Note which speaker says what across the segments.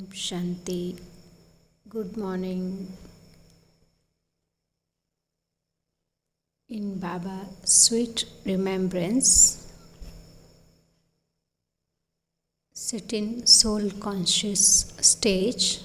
Speaker 1: Shanti. Good morning. In Baba sweet remembrance, sit in soul conscious stage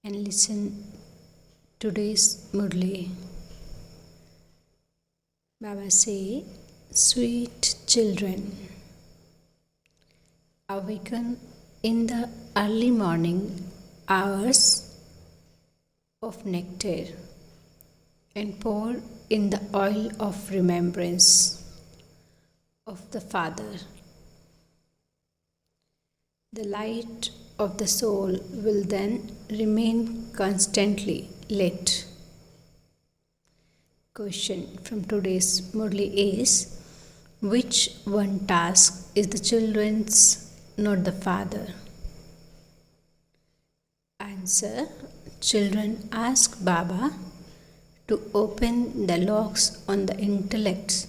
Speaker 1: and listen today's Murli. Baba say, sweet children, awaken in the early morning hours of nectar and pour in the oil of remembrance of the Father. The light of the soul will then remain constantly lit. Question from today's Murli is, which one task is the children's, not the Father? Answer: children ask Baba to open the locks on the intellects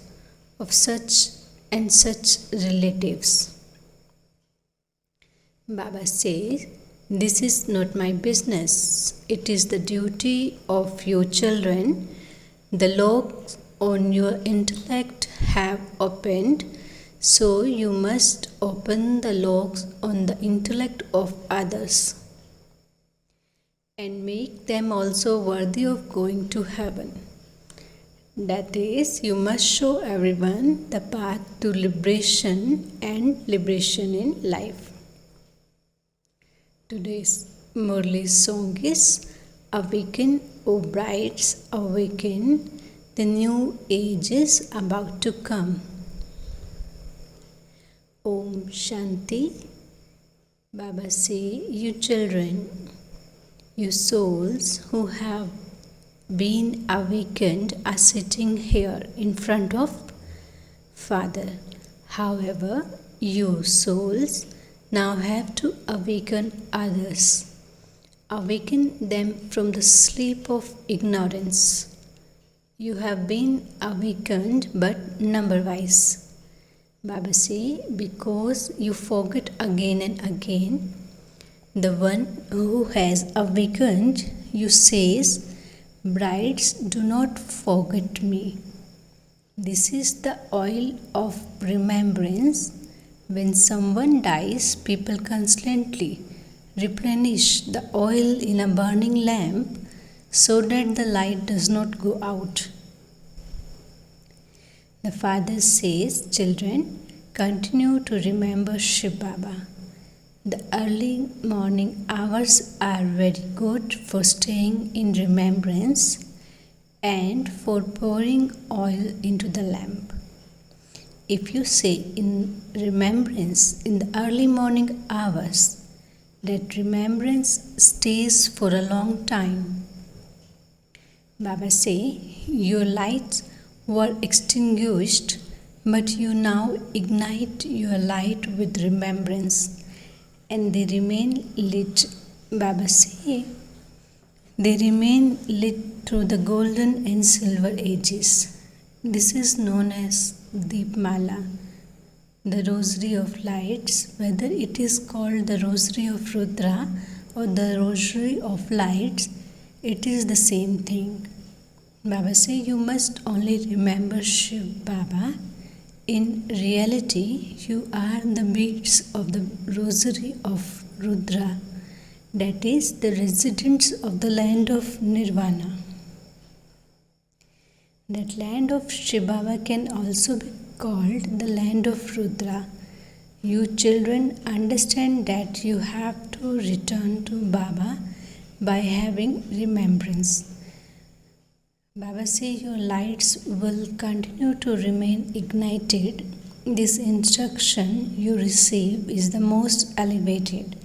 Speaker 1: of such and such relatives. Baba says, this is not my business. It is the duty of your children. The locks on your intellect have opened, so you must open the locks on the intellect of others and make them also worthy of going to heaven. That is, you must show everyone the path to liberation and liberation in life. Today's Murli song is Awaken, O brides, awaken, the new age is about to come. Om Shanti. Baba say, you children, you souls who have been awakened are sitting here in front of Father. However, you souls now have to awaken others. Awaken them from the sleep of ignorance. You have been awakened but number-wise. Baba say, because you forget again and again. The one who has awakened you says, brides, do not forget me. This is the oil of remembrance. When someone dies, people constantly replenish the oil in a burning lamp so that the light does not go out. The Father says, children, continue to remember Shiv Baba. The early morning hours are very good for staying in remembrance and for pouring oil into the lamp. If you say in remembrance in the early morning hours, that remembrance stays for a long time. Baba say, your lights were extinguished, but you now ignite your light with remembrance, and they remain lit. Baba say, they remain lit through the golden and silver ages. This is known as Deepmala, the rosary of lights. Whether it is called the rosary of Rudra or the rosary of lights, it is the same thing. Baba say, you must only remember Shiv Baba. In reality, you are the beads of the rosary of Rudra, that is, the residents of the land of Nirvana. That land of Shiv Baba can also be called the land of Rudra. You children understand that you have to return to Baba by having remembrance. Baba say your lights will continue to remain ignited. This instruction you receive is the most elevated.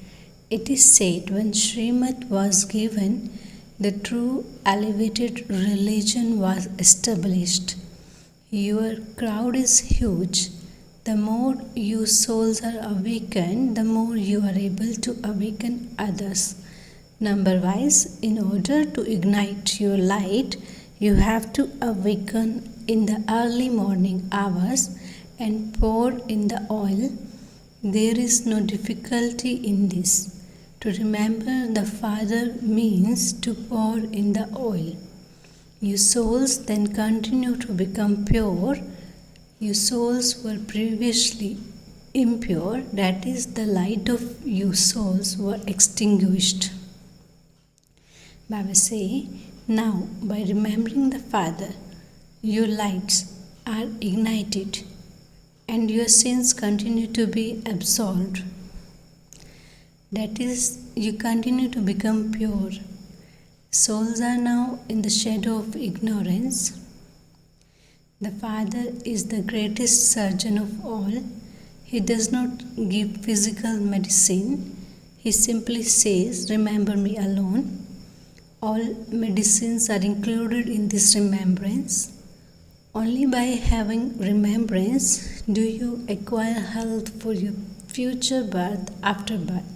Speaker 1: It is said when Srimad was given, the true elevated religion was established. Your crowd is huge. The more you souls are awakened, the more you are able to awaken others. Number-wise, in order to ignite your light, you have to awaken in the early morning hours and pour in the oil. There is no difficulty in this. To remember the Father means to pour in the oil. Your souls then continue to become pure. Your souls were previously impure, that is, the light of your souls were extinguished. Baba say, now by remembering the Father, your lights are ignited and your sins continue to be absolved. That is, you continue to become pure. Souls are now in the shadow of ignorance. The Father is the greatest surgeon of all. He does not give physical medicine. He simply says, remember me alone. All medicines are included in this remembrance. Only by having remembrance do you acquire health for your future birth after birth.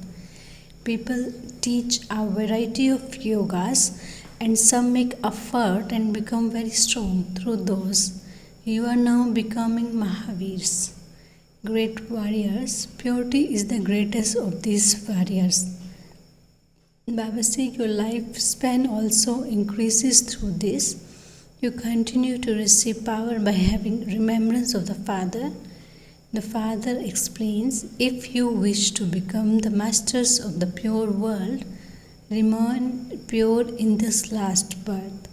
Speaker 1: People teach a variety of yogas and some make effort and become very strong through those. You are now becoming Mahavirs, great warriors. Purity is the greatest of these warriors. Baba says your lifespan also increases through this. You continue to receive power by having remembrance of the Father. The Father explains, if you wish to become the masters of the pure world, remain pure in this last birth.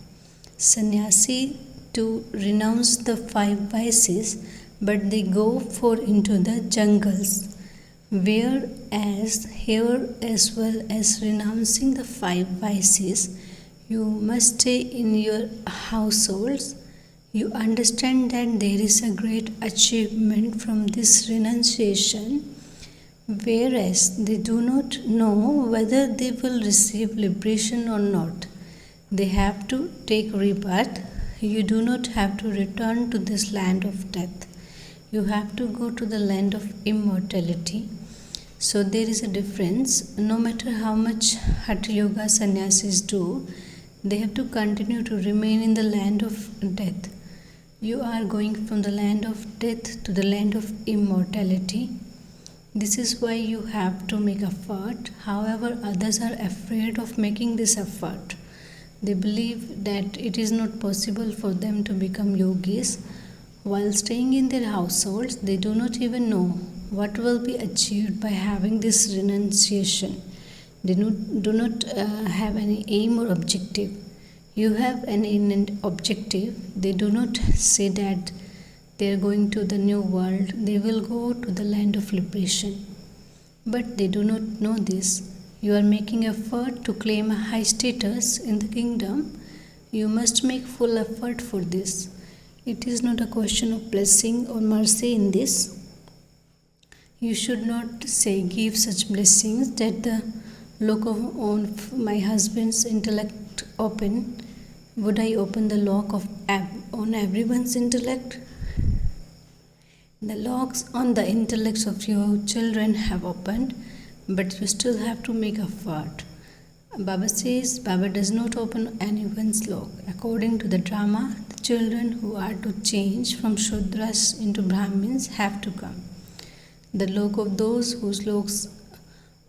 Speaker 1: Sannyasi to renounce the 5 vices, but they go for into the jungles. Whereas here, as well as renouncing the 5 vices, you must stay in your households. You understand that there is a great achievement from this renunciation, whereas they do not know whether they will receive liberation or not. They have to take rebirth. You do not have to return to this land of death. You have to go to the land of immortality. So there is a difference. No matter how much Hatha Yoga sannyasis do, they have to continue to remain in the land of death. You are going from the land of death to the land of immortality. This is why you have to make effort. However, others are afraid of making this effort. They believe that it is not possible for them to become yogis. While staying in their households, they do not even know what will be achieved by having this renunciation. They do not have any aim or objective. You have an objective. They do not say that they are going to the new world. They will go to the land of liberation. But they do not know this. You are making effort to claim a high status in the kingdom. You must make full effort for this. It is not a question of blessing or mercy in this. You should not say, give such blessings that the lock of my husband's intellect open. Would I open the lock on everyone's intellect? The locks on the intellects of your children have opened, but you still have to make effort. Baba says Baba does not open anyone's lock. According to the drama, the children who are to change from Shudras into Brahmins have to come. The lock of those whose locks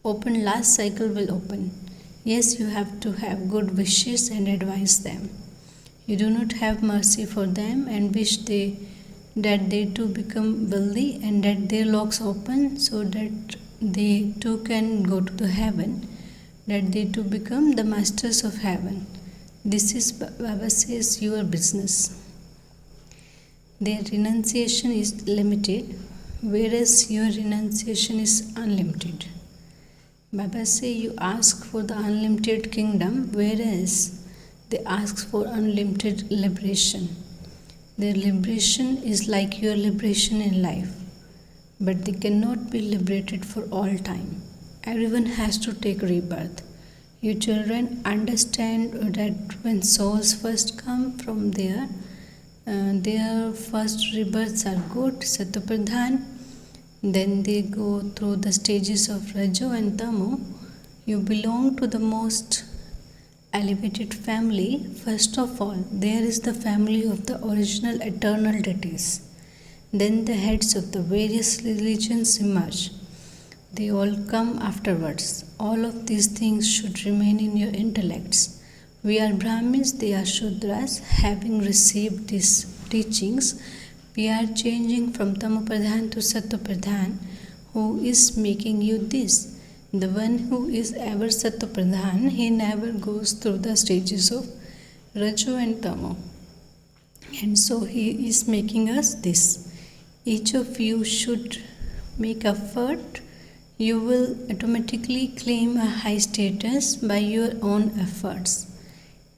Speaker 1: opened last cycle will open. Yes, you have to have good wishes and advise them. You do not have mercy for them and wish that they too become wealthy and that their locks open so that they too can go to the heaven, that they too become the masters of heaven. This is, Baba says, your business. Their renunciation is limited, whereas your renunciation is unlimited. Baba say you ask for the unlimited kingdom, whereas they ask for unlimited liberation. Their liberation is like your liberation in life, but they cannot be liberated for all time. Everyone has to take rebirth. You children understand that when souls first come from their first rebirths are good, Satopradhan. Then they go through the stages of Rajo and Tamo. You belong to the most elevated family. First of all, there is the family of the original eternal deities. Then the heads of the various religions emerge. They all come afterwards. All of these things should remain in your intellects. We are Brahmins, they are Shudras. Having received these teachings, we are changing from Tamopradhan to Sattopradhan. Who is making you this? The one who is ever Sattopradhan, he never goes through the stages of Rajo and Tamo. And so he is making us this. Each of you should make effort. You will automatically claim a high status by your own efforts.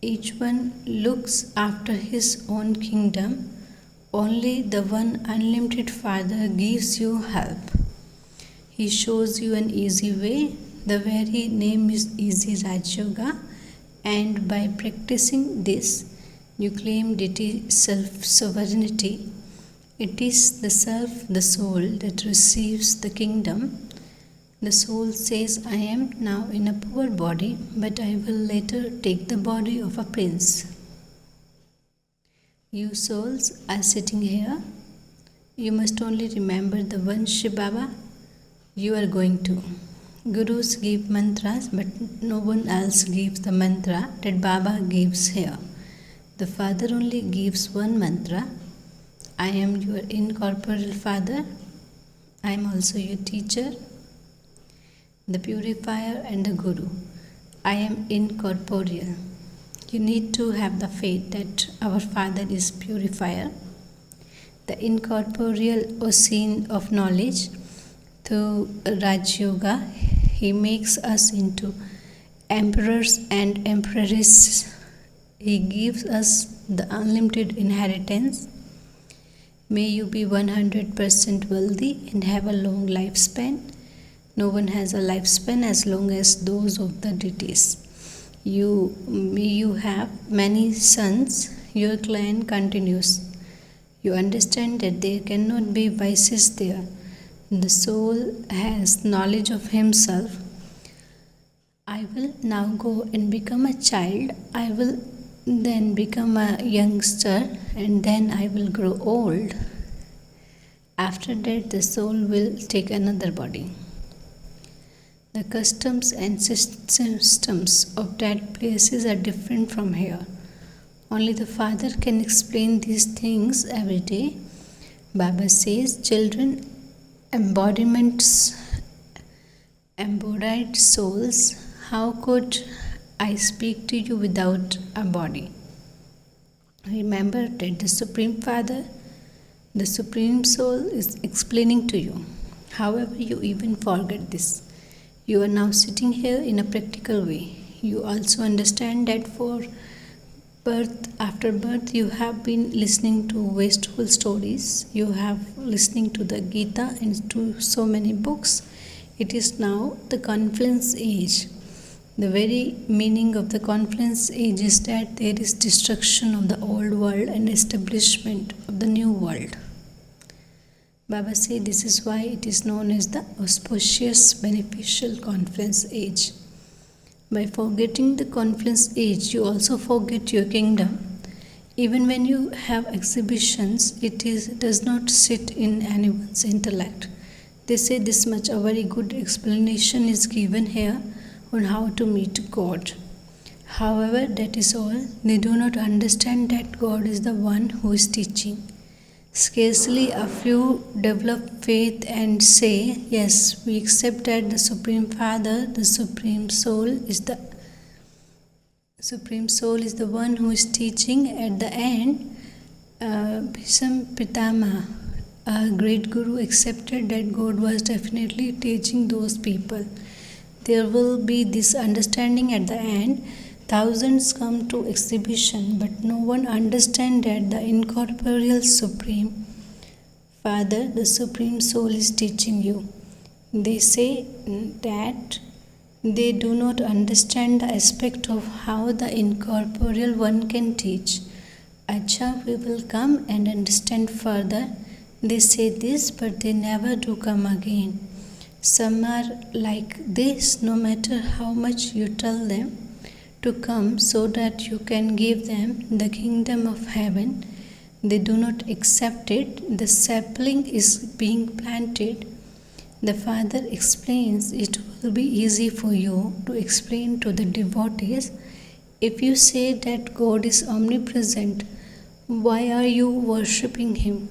Speaker 1: Each one looks after his own kingdom. Only the one unlimited Father gives you help. He shows you an easy way. The very name is Easy Raj Yoga, and by practicing this, you claim deity self-sovereignty. It is the self, the soul, that receives the kingdom. The soul says, I am now in a poor body, but I will later take the body of a prince. You souls are sitting here. You must only remember the one Shiv Baba you are going to. Gurus give mantras, but no one else gives the mantra that Baba gives here. The Father only gives one mantra. I am your incorporeal Father. I am also your teacher, the purifier and the Guru. I am incorporeal. You need to have the faith that our Father is purifier. The incorporeal ocean of knowledge. Through Raj Yoga, he makes us into emperors and empresses. He gives us the unlimited inheritance. May you be 100% wealthy and have a long lifespan. No one has a lifespan as long as those of the deities. May you have many sons. Your clan continues. You understand that there cannot be vices there. The soul has knowledge of himself. I will now go and become a child. I will then become a youngster, and then I will grow old. After that, the soul will take another body. The customs and systems of that places are different from here. Only the Father can explain these things every day. Baba says, children, embodied souls, how could I speak to you without a body? Remember that the Supreme Father, the Supreme Soul is explaining to you. However, you even forget this. You are now sitting here in a practical way. You also understand that for after birth, you have been listening to wasteful stories. You have listening to the Gita and to so many books. It is now the confluence age. The very meaning of the confluence age is that there is destruction of the old world and establishment of the new world. Baba said this is why it is known as the auspicious beneficial confluence age. By forgetting the confluence age, you also forget your kingdom. Even when you have exhibitions, does not sit in anyone's intellect. They say this much, a very good explanation is given here on how to meet God. However, that is all. They do not understand that God is the one who is teaching. Scarcely a few develop faith and say, yes, we accept that the Supreme Father, the Supreme Soul is the one who is teaching. At the end, Bhisham Pitama, a great Guru, accepted that God was definitely teaching those people. There will be this understanding at the end. Thousands come to exhibition, but no one understands that the incorporeal Supreme Father, the Supreme Soul, is teaching you. They say that they do not understand the aspect of how the incorporeal one can teach. Acha, we will come and understand further. They say this, but they never do come again. Some are like this, no matter how much you tell them to come so that you can give them the kingdom of heaven. They do not accept it. The sapling is being planted. The Father explains it will be easy for you to explain to the devotees. If you say that God is omnipresent, why are you worshipping Him?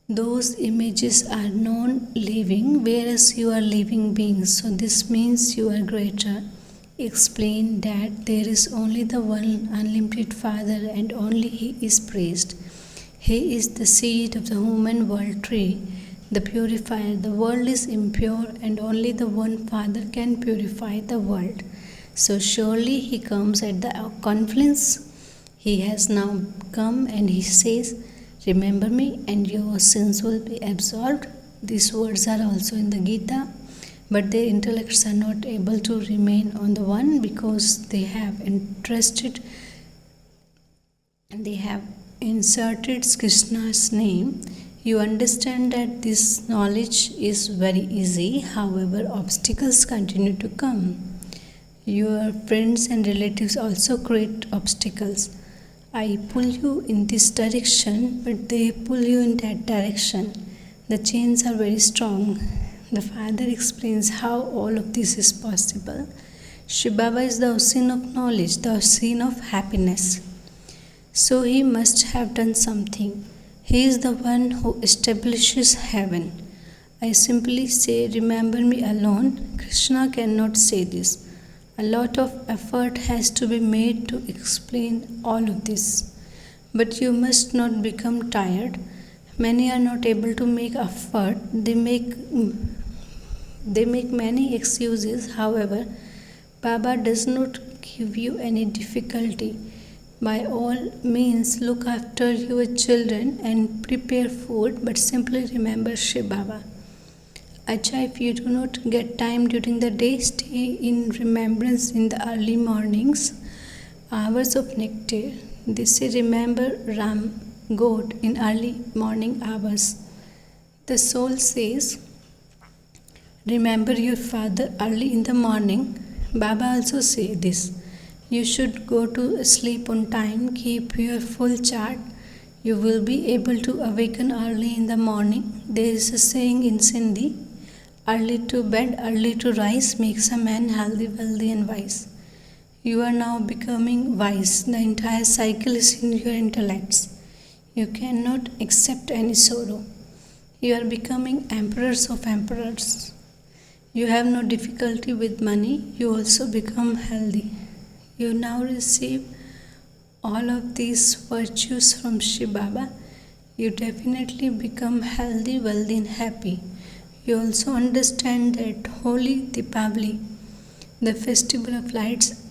Speaker 1: Those images are non-living, whereas you are living beings, so this means you are greater. Explain that there is only the one unlimited Father and only He is praised. He is the seed of the human world tree, the purifier. The world is impure and only the one Father can purify the world. So surely He comes at the confluence. He has now come and He says, remember me and your sins will be absolved. These words are also in the Gita, but their intellects are not able to remain on the one because they have interested and they have inserted Krishna's name. You understand that this knowledge is very easy, however, obstacles continue to come. Your friends and relatives also create obstacles. I pull you in this direction, but they pull you in that direction. The chains are very strong. The Father explains how all of this is possible. Shiv Baba is the ocean of knowledge, the ocean of happiness. So He must have done something. He is the one who establishes heaven. I simply say, remember me alone. Krishna cannot say this. A lot of effort has to be made to explain all of this. But you must not become tired. Many are not able to make effort. They make many excuses. However, Baba does not give you any difficulty. By all means, look after your children and prepare food, but simply remember Shiv Baba. Acha, if you do not get time during the day, stay in remembrance in the early mornings, hours of nectar. They say remember Ram, God, in early morning hours. The soul says, remember your father early in the morning. Baba also say this. You should go to sleep on time, keep your full chart. You will be able to awaken early in the morning. There is a saying in Sindhi, early to bed, early to rise makes a man healthy, wealthy and wise. You are now becoming wise. The entire cycle is in your intellects. You cannot accept any sorrow. You are becoming emperors of emperors. You have no difficulty with money. You also become healthy. You now receive all of these virtues from Shiv Baba. You definitely become healthy, wealthy and happy. You also understand that Holy Deepavali, the festival of lights,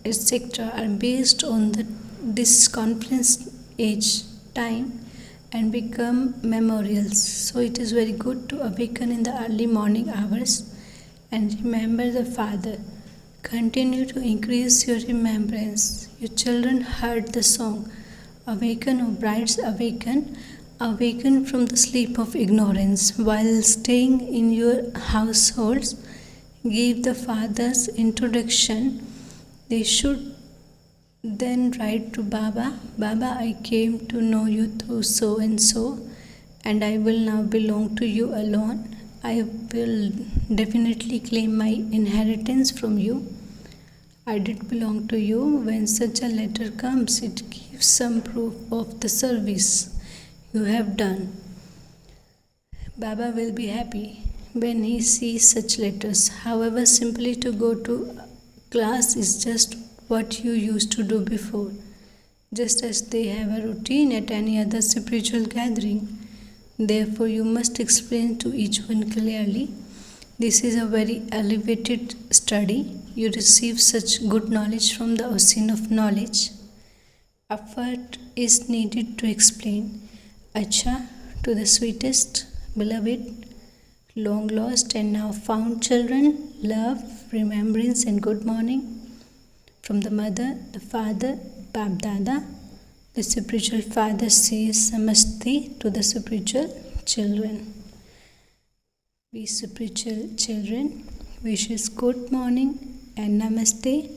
Speaker 1: etc., are based on this confluence age time and become memorials. So it is very good to awaken in the early morning hours and remember the Father. Continue to increase your remembrance. Your children heard the song, Awaken, O brides, awaken. Awaken from the sleep of ignorance. While staying in your households, give the Father's introduction. They should then write to Baba, Baba, I came to know you through so and so, and I will now belong to you alone. I will definitely claim my inheritance from you. I did belong to you. When such a letter comes, it gives some proof of the service you have done. Baba will be happy when he sees such letters. However, simply to go to class is just what you used to do before, just as they have a routine at any other spiritual gathering. Therefore, you must explain to each one clearly. This is a very elevated study. You receive such good knowledge from the ocean of knowledge. Effort is needed to explain. Acha, to the sweetest, beloved, long lost and now found children, love, remembrance and good morning. From the mother, the father, Bab Dada, the spiritual father says Namaste to the spiritual children. We spiritual children wishes good morning and Namaste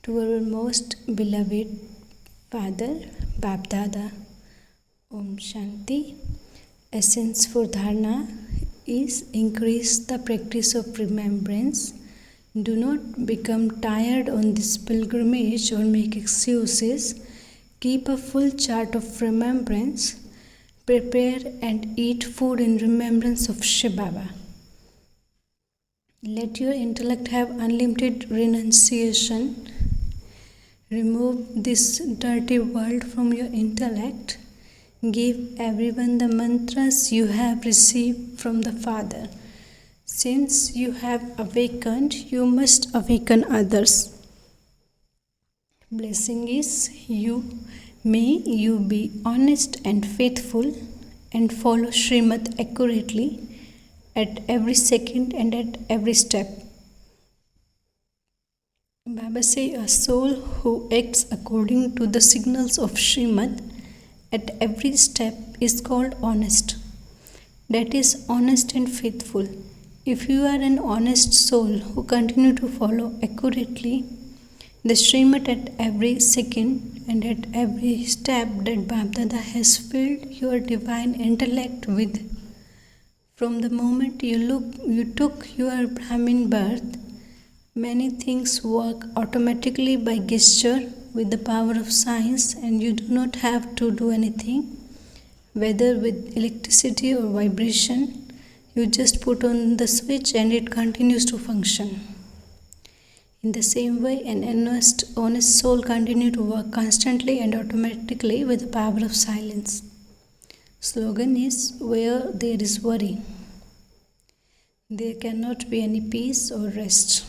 Speaker 1: to our most beloved Father, Bab Dada. Om Shanti. Essence for Dharna. is increase the practice of remembrance. Do not become tired on this pilgrimage or make excuses. Keep a full chart of remembrance. Prepare and eat food in remembrance of Shiv Baba. Let your intellect have unlimited renunciation. Remove this dirty world from your intellect. Give everyone the mantras you have received from the Father. Since you have awakened, you must awaken others. Blessing is may you be honest and faithful and follow Srimad accurately at every second and at every step. Baba says a soul who acts according to the signals of Srimad at every step is called honest. That is honest and faithful. If you are an honest soul who continue to follow accurately the Srimad at every second and at every step that Babdada has filled your divine intellect with, from the moment you took your Brahmin birth, many things work automatically by gesture with the power of science, and you do not have to do anything, whether with electricity or vibration. You just put on the switch and it continues to function. In the same way, an honest soul continues to work constantly and automatically with the power of silence. Slogan is, where there is worry, there cannot be any peace or rest.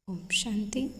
Speaker 1: Om Shanti.